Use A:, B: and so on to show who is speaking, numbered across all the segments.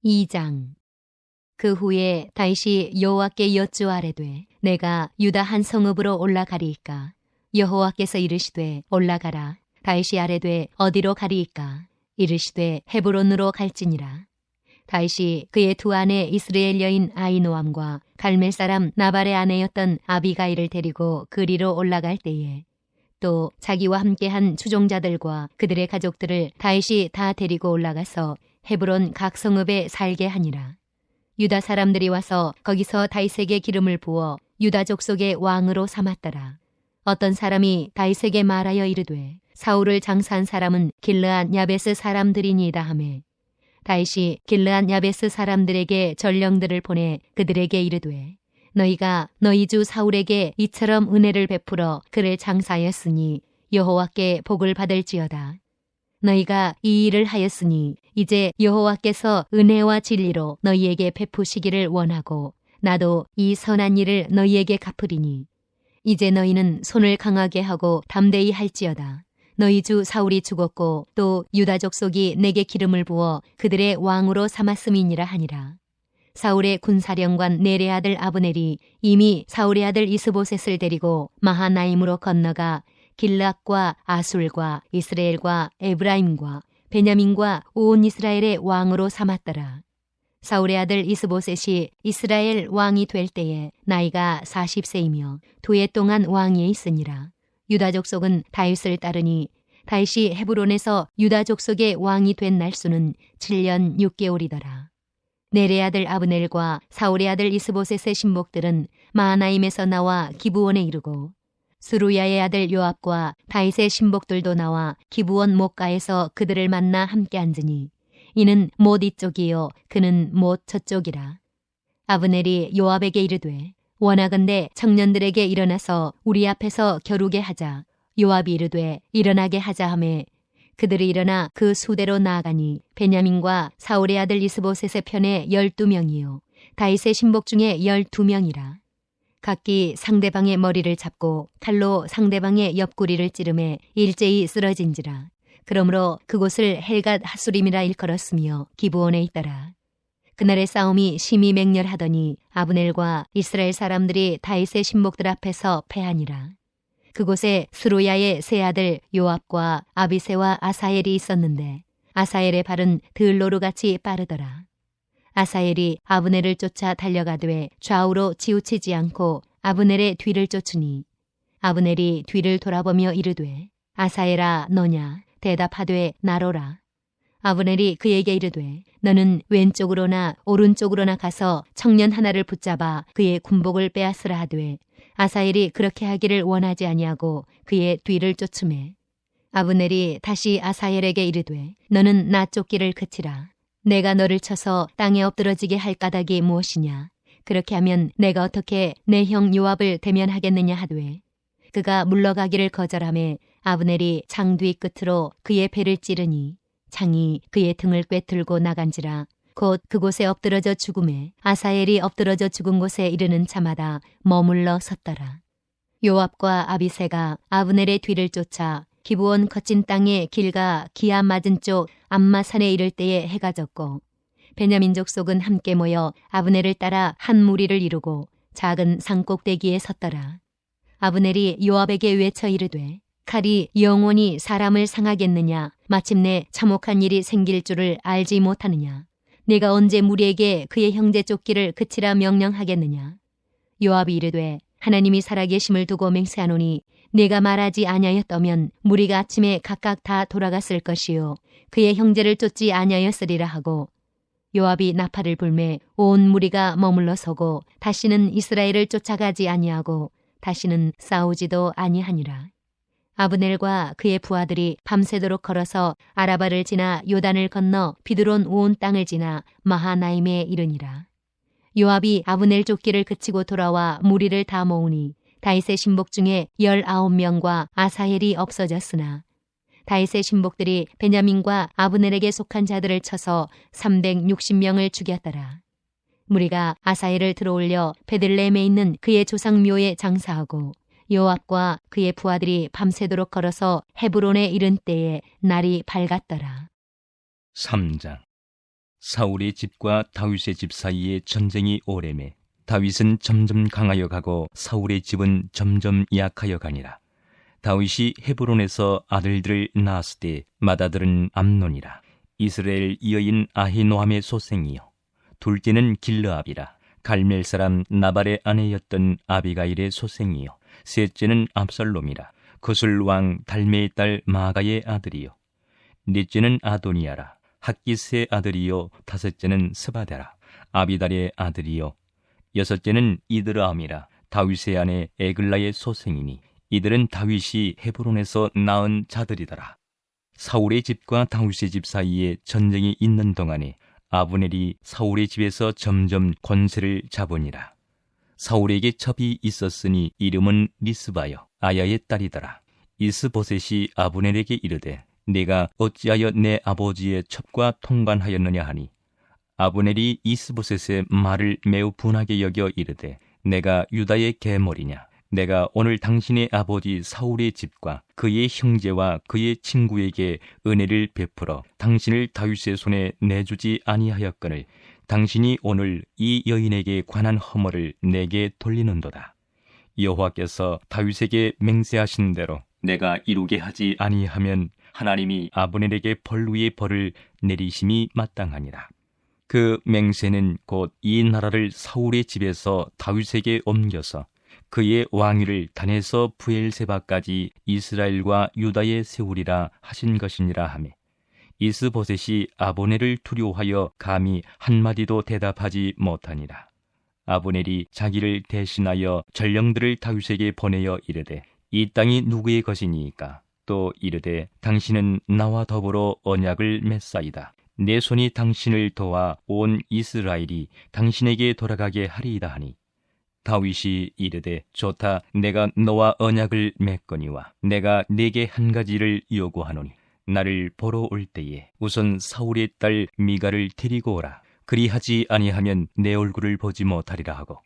A: 2장. 그 후에 다윗이 여호와께 여쭈아래되 내가 유다 한 성읍으로 올라가리이까. 여호와께서 이르시되 올라가라. 다윗이 아뢰되 어디로 가리이까. 이르시되 헤브론으로 갈지니라. 다윗이 그의 두 아내 이스라엘 여인 아히노암과 갈멜 사람 나발의 아내였던 아비가일을 데리고 그리로 올라갈 때에 또 자기와 함께한 추종자들과 그들의 가족들을 다윗이 다 데리고 올라가서 헤브론 각 성읍에 살게 하니라. 유다 사람들이 와서 거기서 다윗에게 기름을 부어 유다 족속의 왕으로 삼았더라. 어떤 사람이 다윗에게 말하여 이르되 사울을 장사한 사람은 길르앗 야베스 사람들이니이다 하매 다윗이 길르앗 야베스 사람들에게 전령들을 보내 그들에게 이르되 너희가 너희 주 사울에게 이처럼 은혜를 베풀어 그를 장사하였으니 여호와께 복을 받을지어다. 너희가 이 일을 하였으니 이제 여호와께서 은혜와 진리로 너희에게 베푸시기를 원하고 나도 이 선한 일을 너희에게 갚으리니 이제 너희는 손을 강하게 하고 담대히 할지어다. 너희 주 사울이 죽었고 또 유다 족속이 내게 기름을 부어 그들의 왕으로 삼았음이니라 하니라. 사울의 군사령관 넬의 아들 아브넬이 이미 사울의 아들 이스보셋을 데리고 마하나임으로 건너가 길르앗과 아술과 이스라엘과 에브라임과 베냐민과 온 이스라엘의 왕으로 삼았더라. 사울의 아들 이스보셋이 이스라엘 왕이 될 때에 나이가 40세이며 2해 동안 왕위에 있으니라. 유다 족속은 다윗을 따르니 다윗이 헤브론에서 유다 족속의 왕이 된 날수는 7년 6개월이더라. 넬의 아들 아브넬과 사울의 아들 이스보셋의 신복들은 마하나임에서 나와 기브온에 이르고 스루야의 아들 요압과 다윗의 신복들도 나와 기브온 못가에서 그들을 만나 함께 앉으니 이는 못 이쪽이요 그는 못 저쪽이라. 아브넬이 요압에게 이르되 원하건대 청년들에게 일어나서 우리 앞에서 겨루게 하자. 요압이 이르되 일어나게 하자 하매 그들이 일어나 그 수대로 나아가니 베냐민과 사울의 아들 이스보셋의 편에 12명이요 다윗의 신복 중에 12명이라. 각기 상대방의 머리를 잡고 칼로 상대방의 옆구리를 찌르매 일제히 쓰러진지라. 그러므로 그곳을 헬갓 하수림이라 일컬었으며 기브온에 있더라. 그날의 싸움이 심히 맹렬하더니 아브넬과 이스라엘 사람들이 다윗의 신복들 앞에서 패하니라. 그곳에 스루야의 세 아들 요압과 아비새와 아사엘이 있었는데 아사엘의 발은 들노루같이 빠르더라. 아사엘이 아브넬을 쫓아 달려가되 좌우로 치우치지 않고 아브넬의 뒤를 쫓으니 아브넬이 뒤를 돌아보며 이르되 아사엘아 너냐 대답하되 나로라. 아브넬이 그에게 이르되 너는 왼쪽으로나 오른쪽으로나 가서 청년 하나를 붙잡아 그의 군복을 빼앗으라 하되 아사엘이 그렇게 하기를 원하지 아니하고 그의 뒤를 쫓으매 아브넬이 다시 아사엘에게 이르되 너는 나 쫓기를 그치라. 내가 너를 쳐서 땅에 엎드러지게 할 까닭이 무엇이냐. 그렇게 하면 내가 어떻게 내 형 요압을 대면하겠느냐 하되 그가 물러가기를 거절하매 아브넬이 창 뒤 끝으로 그의 배를 찌르니 창이 그의 등을 꿰뚫고 나간지라. 곧 그곳에 엎드러져 죽음에 아사엘이 엎드러져 죽은 곳에 이르는 차마다 머물러 섰더라. 요압과 아비새가 아브넬의 뒤를 쫓아 기브온 거친 땅에 길가 기아 맞은 쪽 암마산에 이를 때에 해가 졌고 베냐민 족속은 함께 모여 아브넬을 따라 한 무리를 이루고 작은 산꼭대기에 섰더라. 아브넬이 요압에게 외쳐 이르되 칼이 영원히 사람을 상하겠느냐. 마침내 참혹한 일이 생길 줄을 알지 못하느냐. 네가 언제 무리에게 그의 형제 쫓기를 그치라 명령하겠느냐. 요압이 이르되 하나님이 살아계심을 두고 맹세하노니 네가 말하지 아니하였다면 무리가 아침에 각각 다 돌아갔을 것이요 그의 형제를 쫓지 아니하였으리라 하고 요압이 나팔을 불매 온 무리가 머물러 서고 다시는 이스라엘을 쫓아가지 아니하고 다시는 싸우지도 아니하니라. 아브넬과 그의 부하들이 밤새도록 걸어서 아라바를 지나 요단을 건너 비드론 온 땅을 지나 마하나임에 이르니라. 요압이 아브넬 쫓기를 그치고 돌아와 무리를 다 모으니 다윗의 신복 중에 19명과 아사헬이 없어졌으나 다윗의 신복들이 베냐민과 아브넬에게 속한 자들을 쳐서 360명을 죽였더라. 무리가 아사헬을 들어올려 베들레헴에 있는 그의 조상묘에 장사하고 요압과 그의 부하들이 밤새도록 걸어서 헤브론에 이른 때에 날이 밝았더라.
B: 3장. 사울의 집과 다윗의 집 사이에 전쟁이 오래매 다윗은 점점 강하여 가고 사울의 집은 점점 약하여 가니라. 다윗이 헤브론에서 아들들을 낳았을 때 맏아들은 암논이라. 이스라엘 여인 아히노함의 소생이요 둘째는 길르압이라. 갈멜 사람 나발의 아내였던 아비가일의 소생이요 셋째는 압살롬이라. 거술 왕 달메의 딸 마가의 아들이요 넷째는 아도니아라. 학기스의 아들이요 다섯째는 스바데라. 아비달의 아들이요 여섯째는 이드라함이라. 다윗의 아내 에글라의 소생이니 이들은 다윗이 헤브론에서 낳은 자들이더라. 사울의 집과 다윗의 집 사이에 전쟁이 있는 동안에 아브넬이 사울의 집에서 점점 권세를 잡으니라. 사울에게 첩이 있었으니 이름은 리스바여 아야의 딸이더라. 이스보셋이 아브넬에게 이르되 네가 어찌하여 내 아버지의 첩과 통관하였느냐 하니 아브넬이 이스보셋의 말을 매우 분하게 여겨 이르되 내가 유다의 계몰이냐. 내가 오늘 당신의 아버지 사울의 집과 그의 형제와 그의 친구에게 은혜를 베풀어 당신을 다윗의 손에 내주지 아니하였거늘 당신이 오늘 이 여인에게 관한 허물을 내게 돌리는도다. 여호와께서 다윗에게 맹세하신 대로 내가 이루게 하지 아니하면 하나님이 아브넬에게 벌 위에 벌을 내리심이 마땅하니라. 그 맹세는 곧 이 나라를 사울의 집에서 다윗에게 옮겨서 그의 왕위를 단에서 부엘세바까지 이스라엘과 유다에 세우리라 하신 것이니라 하매 이스보셋이 아브넬을 두려워하여 감히 한마디도 대답하지 못하니라. 아브넬이 자기를 대신하여 전령들을 다윗에게 보내어 이르되 이 땅이 누구의 것이니까? 또 이르되 당신은 나와 더불어 언약을 맺사이다. 내 손이 당신을 도와 온 이스라엘이 당신에게 돌아가게 하리이다 하니 다윗이 이르되 좋다. 내가 너와 언약을 맺거니와 내가 네게 한 가지를 요구하노니 나를 보러 올 때에 우선 사울의 딸 미가를 데리고 오라. 그리하지 아니하면 내 얼굴을 보지 못하리라 하고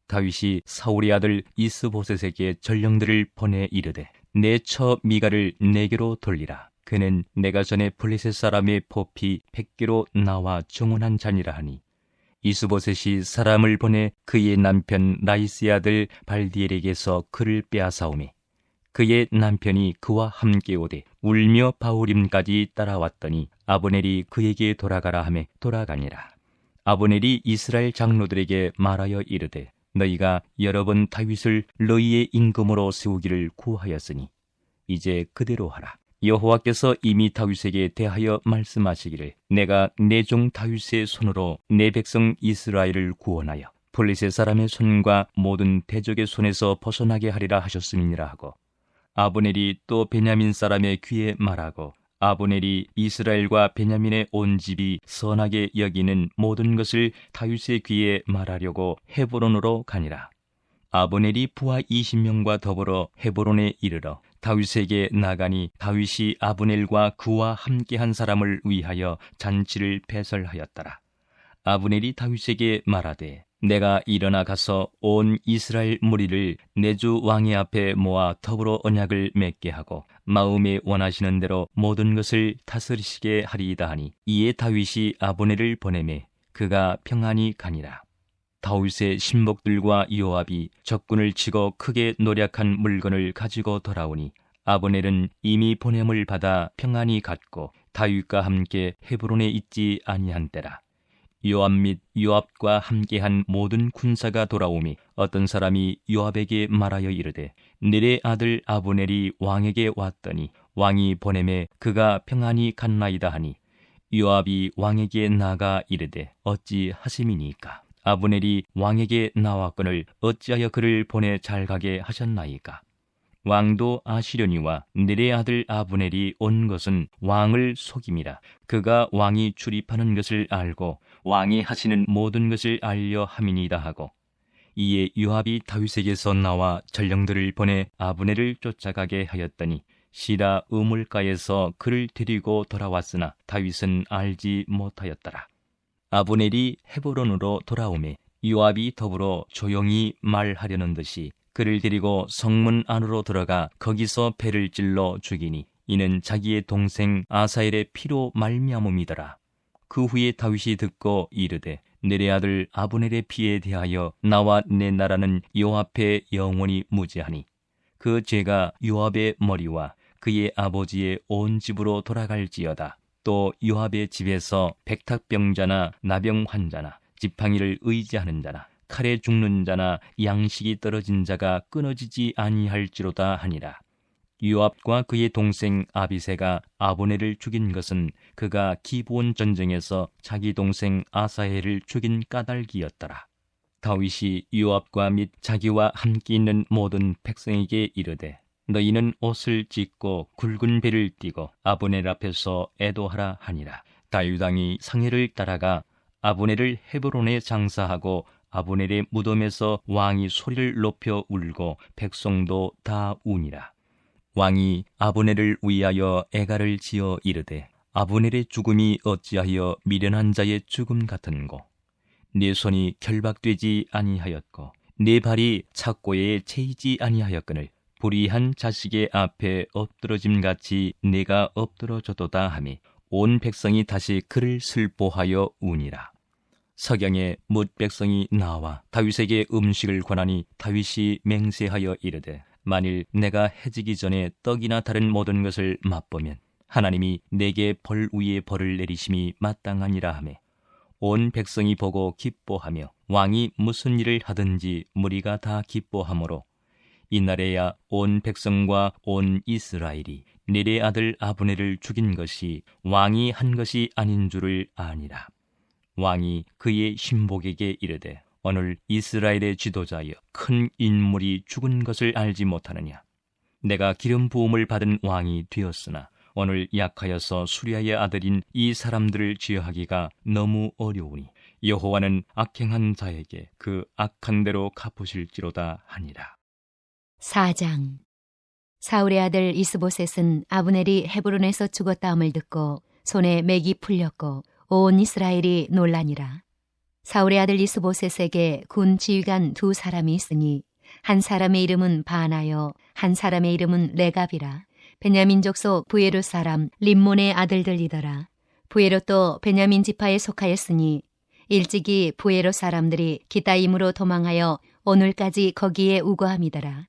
B: 다윗이 사울의 아들 이스보셋에게 전령들을 보내 이르되 내 처 미가를 내게로 돌리라. 그는 내가 전에 블레셋 사람의 포피 100개로 나와 정혼한 자니라 하니 이스보셋이 사람을 보내 그의 남편 라이스의 아들 발디엘에게서 그를 빼앗아오매 그의 남편이 그와 함께 오되 울며 바후림까지 따라왔더니 아브넬이 그에게 돌아가라 하매 돌아가니라. 아브넬이 이스라엘 장로들에게 말하여 이르되 너희가 여러 번 다윗을 너희의 임금으로 세우기를 구하였으니 이제 그대로 하라. 여호와께서 이미 다윗에게 대하여 말씀하시기를 내가 내 종 다윗의 손으로 내 백성 이스라엘을 구원하여 블레셋 사람의 손과 모든 대적의 손에서 벗어나게 하리라 하셨음이니라 하고 아브넬이 또 베냐민 사람의 귀에 말하고 아브넬이 이스라엘과 베냐민의 온 집이 선하게 여기는 모든 것을 다윗의 귀에 말하려고 헤브론으로 가니라. 아브넬이 부하 20명과 더불어 헤브론에 이르러 다윗에게 나가니 다윗이 아브넬과 그와 함께한 사람을 위하여 잔치를 배설하였더라. 아브넬이 다윗에게 말하되 내가 일어나 가서 온 이스라엘 무리를 내 주 왕의 앞에 모아 더불어 언약을 맺게 하고 마음에 원하시는 대로 모든 것을 다스리시게 하리이다 하니 이에 다윗이 아브넬을 보내매 그가 평안히 가니라. 다윗의 신복들과 요압이 적군을 치고 크게 노략한 물건을 가지고 돌아오니 아브넬은 이미 보냄을 받아 평안히 갔고 다윗과 함께 헤브론에 있지 아니한 때라. 요압 및 요압과 함께한 모든 군사가 돌아오미 어떤 사람이 요압에게 말하여 이르되 넬의 아들 아브넬이 왕에게 왔더니 왕이 보냄에 그가 평안히 갔나이다 하니 요압이 왕에게 나가 이르되 어찌 하심이니까? 아브넬이 왕에게 나왔거늘 어찌하여 그를 보내 잘 가게 하셨나이까? 왕도 아시려니와 넬의 아들 아브넬이 온 것은 왕을 속임이라. 그가 왕이 출입하는 것을 알고 왕이 하시는 모든 것을 알려 함이니이다 하고 이에 요압이 다윗에게서 나와 전령들을 보내 아브넬을 쫓아가게 하였더니 시라 우물가에서 그를 데리고 돌아왔으나 다윗은 알지 못하였더라. 아브넬이 헤브론으로 돌아오매 요압이 더불어 조용히 말하려는 듯이 그를 데리고 성문 안으로 들어가 거기서 배를 찔러 죽이니 이는 자기의 동생 아사엘의 피로 말미암음이더라. 그 후에 다윗이 듣고 이르되 넬의 아들 아브넬의 피에 대하여 나와 내 나라는 여호와 앞에 영원히 무죄하니 그 죄가 요압의 머리와 그의 아버지의 온 집으로 돌아갈지어다. 또 요압의 집에서 백탁병자나 나병 환자나 지팡이를 의지하는 자나 칼에 죽는 자나 양식이 떨어진 자가 끊어지지 아니할지로다 하니라. 요압과 그의 동생 아비새가 아브넬을 죽인 것은 그가 기브온 전쟁에서 자기 동생 아사헬을 죽인 까닭이었더라. 다윗이 요압과 및 자기와 함께 있는 모든 백성에게 이르되 너희는 옷을 찢고 굵은 배를 띠고 아브넬 앞에서 애도하라 하니라. 다윗 왕이 상해를 따라가 아브넬을 헤브론에 장사하고 아브넬의 무덤에서 왕이 소리를 높여 울고 백성도 다 우니라. 왕이 아브넬을 위하여 애가를 지어 이르되 아브넬의 죽음이 어찌하여 미련한 자의 죽음 같은고 네 손이 결박되지 아니하였고 네 발이 착고에 채이지 아니하였거늘 불의한 자식의 앞에 엎드러짐같이 내가 엎드러졌도다 하며 온 백성이 다시 그를 슬포하여 우니라. 석양에 뭇 백성이 나와 다윗에게 음식을 권하니 다윗이 맹세하여 이르되 만일 내가 해지기 전에 떡이나 다른 모든 것을 맛보면 하나님이 내게 벌 위에 벌을 내리심이 마땅하니라 하며 온 백성이 보고 기뻐하며 왕이 무슨 일을 하든지 무리가 다 기뻐하므로 이날에야 온 백성과 온 이스라엘이 넬의 아들 아브넬을 죽인 것이 왕이 한 것이 아닌 줄을 아니라. 왕이 그의 신복에게 이르되 오늘 이스라엘의 지도자여 큰 인물이 죽은 것을 알지 못하느냐. 내가 기름 부음을 받은 왕이 되었으나 오늘 약하여서 수리아의 아들인 이 사람들을 제어하기가 너무 어려우니 여호와는 악행한 자에게 그 악한 대로 갚으실지로다 하니라.
A: 4장. 사울의 아들 이스보셋은 아브넬이 헤브론에서 죽었다함을 듣고 손에 맥이 풀렸고 온 이스라엘이 놀라니라. 사울의 아들 이스보셋에게 군 지휘관 2 사람이 있으니 한 사람의 이름은 바나요 한 사람의 이름은 레갑이라. 베냐민 족속 부에롯 사람 림몬의 아들들이더라. 부에롯도 베냐민 지파에 속하였으니 일찍이 부에롯 사람들이 기타임으로 도망하여 오늘까지 거기에 우거함이더라.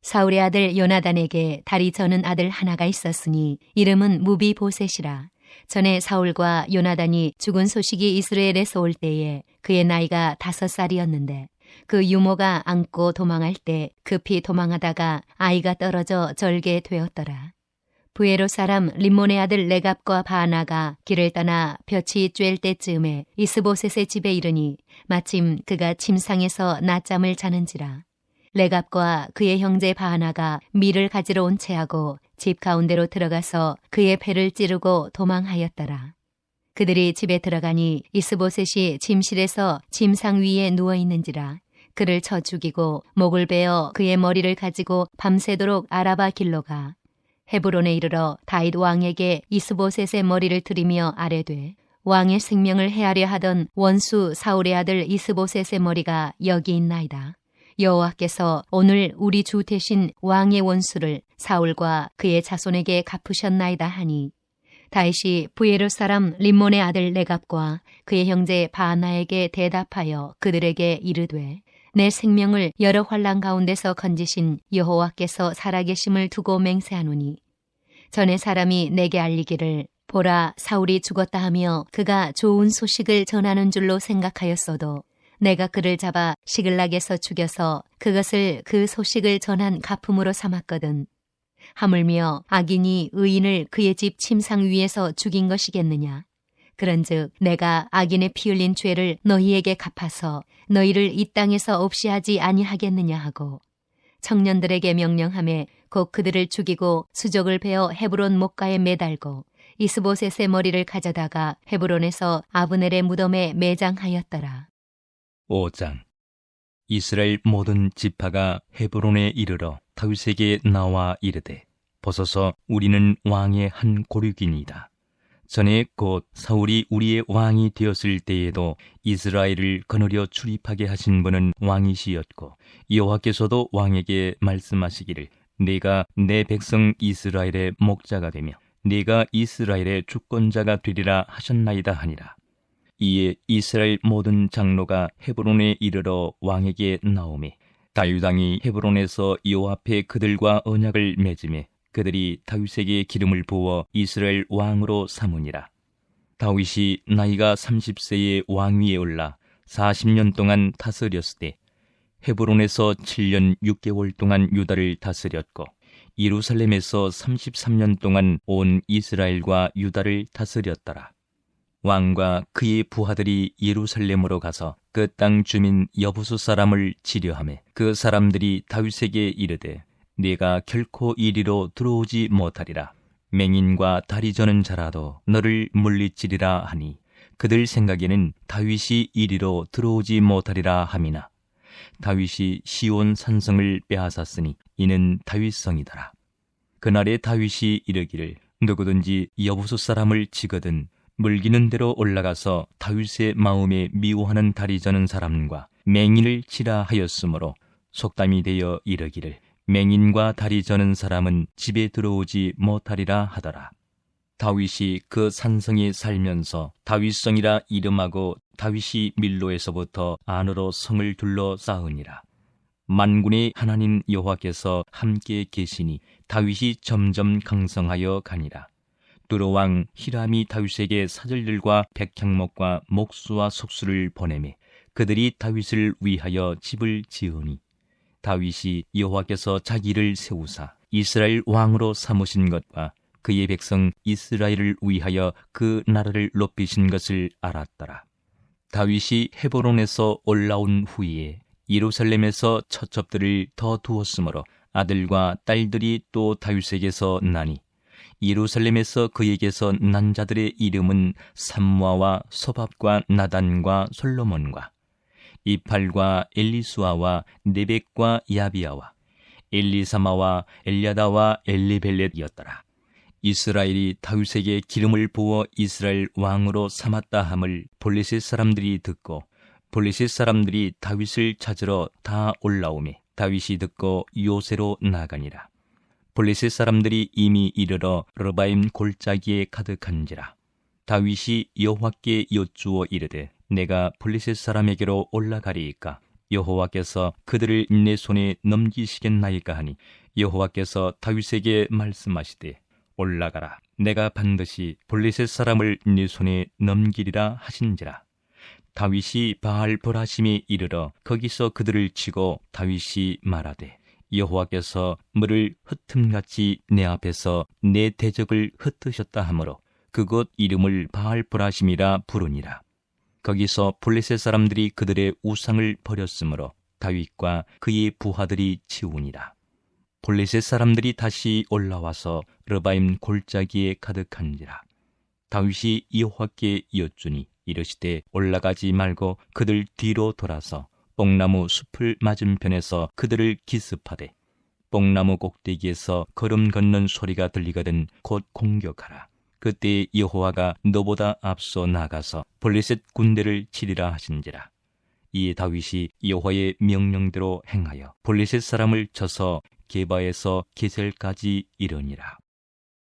A: 사울의 아들 요나단에게 다리 저는 아들 하나가 있었으니 이름은 무비보셋이라. 전에 사울과 요나단이 죽은 소식이 이스라엘에서 올 때에 그의 나이가 5살이었는데 그 유모가 안고 도망할 때 급히 도망하다가 아이가 떨어져 절게 되었더라. 부에롯 사람 림몬의 아들 레갑과 바나가 길을 떠나 볕이 쬐을 때쯤에 이스보셋의 집에 이르니 마침 그가 침상에서 낮잠을 자는지라. 레갑과 그의 형제 바나가 밀을 가지러 온 채하고 집 가운데로 들어가서 그의 배를 찌르고 도망하였더라. 그들이 집에 들어가니 이스보셋이 침실에서 침상 위에 누워있는지라. 그를 쳐 죽이고 목을 베어 그의 머리를 가지고 밤새도록 아라바 길로 가 헤브론에 이르러 다윗 왕에게 이스보셋의 머리를 들이며 아뢰되 왕의 생명을 해하려 하던 원수 사울의 아들 이스보셋의 머리가 여기 있나이다. 여호와께서 오늘 우리 주 대신 왕의 원수를 사울과 그의 자손에게 갚으셨나이다 하니 다윗이 부에롯 사람 림몬의 아들 레갑과 그의 형제 바나에게 대답하여 그들에게 이르되 내 생명을 여러 환난 가운데서 건지신 여호와께서 살아계심을 두고 맹세하노니 전에 사람이 내게 알리기를 보라 사울이 죽었다 하며 그가 좋은 소식을 전하는 줄로 생각하였어도 내가 그를 잡아 시글락에서 죽여서 그것을 그 소식을 전한 가품으로 삼았거든. 하물며 악인이 의인을 그의 집 침상 위에서 죽인 것이겠느냐. 그런즉 내가 악인의 피 흘린 죄를 너희에게 갚아서 너희를 이 땅에서 없이 하지 아니하겠느냐 하고 청년들에게 명령하며 곧 그들을 죽이고 수족을 베어 헤브론 목가에 매달고 이스보셋의 머리를 가져다가 헤브론에서 아브넬의 무덤에 매장하였더라.
B: 5장. 이스라엘 모든 지파가 헤브론에 이르러 다윗에게 나와 이르되 벗어서 우리는 왕의 한 고륙이니이다. 전에 곧 사울이 우리의 왕이 되었을 때에도 이스라엘을 거느려 출입하게 하신 분은 왕이시였고 여호와께서도 왕에게 말씀하시기를 네가 내 백성 이스라엘의 목자가 되며 네가 이스라엘의 주권자가 되리라 하셨나이다 하니라. 이에 이스라엘 모든 장로가 헤브론에 이르러 왕에게 나오매 다윗 왕이 헤브론에서 여호와 앞에 그들과 언약을 맺음에 그들이 다윗에게 기름을 부어 이스라엘 왕으로 삼으니라. 다윗이 나이가 30세에 왕위에 올라 40년 동안 다스렸을 때 헤브론에서 7년 6개월 동안 유다를 다스렸고 예루살렘에서 33년 동안 온 이스라엘과 유다를 다스렸더라. 왕과 그의 부하들이 예루살렘으로 가서 그 땅 주민 여부수 사람을 치려하매 그 사람들이 다윗에게 이르되 네가 결코 이리로 들어오지 못하리라. 맹인과 다리 저는 자라도 너를 물리치리라 하니 그들 생각에는 다윗이 이리로 들어오지 못하리라 함이나 다윗이 시온 산성을 빼앗았으니 이는 다윗성이더라. 그날에 다윗이 이르기를 누구든지 여부수 사람을 치거든 물기는 대로 올라가서 다윗의 마음에 미워하는 다리 저는 사람과 맹인을 치라 하였으므로 속담이 되어 이르기를 맹인과 다리 저는 사람은 집에 들어오지 못하리라 하더라. 다윗이 그 산성에 살면서 다윗성이라 이름하고 다윗이 밀로에서부터 안으로 성을 둘러 쌓으니라. 만군의 하나님 여호와께서 함께 계시니 다윗이 점점 강성하여 가니라. 두로왕 히람이 다윗에게 사절들과 백향목과 목수와 속수를 보내매 그들이 다윗을 위하여 집을 지으니 다윗이 여호와께서 자기를 세우사 이스라엘 왕으로 삼으신 것과 그의 백성 이스라엘을 위하여 그 나라를 높이신 것을 알았더라. 다윗이 헤브론에서 올라온 후에 예루살렘에서 처첩들을 더 두었으므로 아들과 딸들이 또 다윗에게서 나니 예루살렘에서 그에게서 난 자들의 이름은 삼무아와 소밥과 나단과 솔로몬과 이팔과 엘리수아와 네벡과 야비아와 엘리사마와 엘야다와 엘리벨렛이었더라. 이스라엘이 다윗에게 기름을 부어 이스라엘 왕으로 삼았다 함을 블레셋 사람들이 듣고 블레셋 사람들이 다윗을 찾으러 다 올라오매 다윗이 듣고 요새로 나가니라. 블레셋 사람들이 이미 이르러 르바임 골짜기에 가득한지라. 다윗이 여호와께 여쭈어 이르되 내가 블레셋 사람에게로 올라가리이까 여호와께서 그들을 내 손에 넘기시겠나이까 하니 여호와께서 다윗에게 말씀하시되 올라가라. 내가 반드시 블레셋 사람을 네 손에 넘기리라 하신지라. 다윗이 바알 보라심에 이르러 거기서 그들을 치고 다윗이 말하되 여호와께서 물을 흩음같이 내 앞에서 내 대적을 흩으셨다 하므로 그곳 이름을 바알 보라심이라 부르니라. 거기서 블레셋 사람들이 그들의 우상을 버렸으므로 다윗과 그의 부하들이 치우니라. 블레셋 사람들이 다시 올라와서 르바임 골짜기에 가득한지라. 다윗이 여호와께 여쭈니 이르시되 올라가지 말고 그들 뒤로 돌아서 뽕나무 숲을 맞은편에서 그들을 기습하되 뽕나무 꼭대기에서 걸음 걷는 소리가 들리거든 곧 공격하라. 그때 여호와가 너보다 앞서 나가서 블레셋 군대를 치리라 하신지라. 이에 다윗이 여호와의 명령대로 행하여 블레셋 사람을 쳐서 게바에서 게셀까지 이르니라.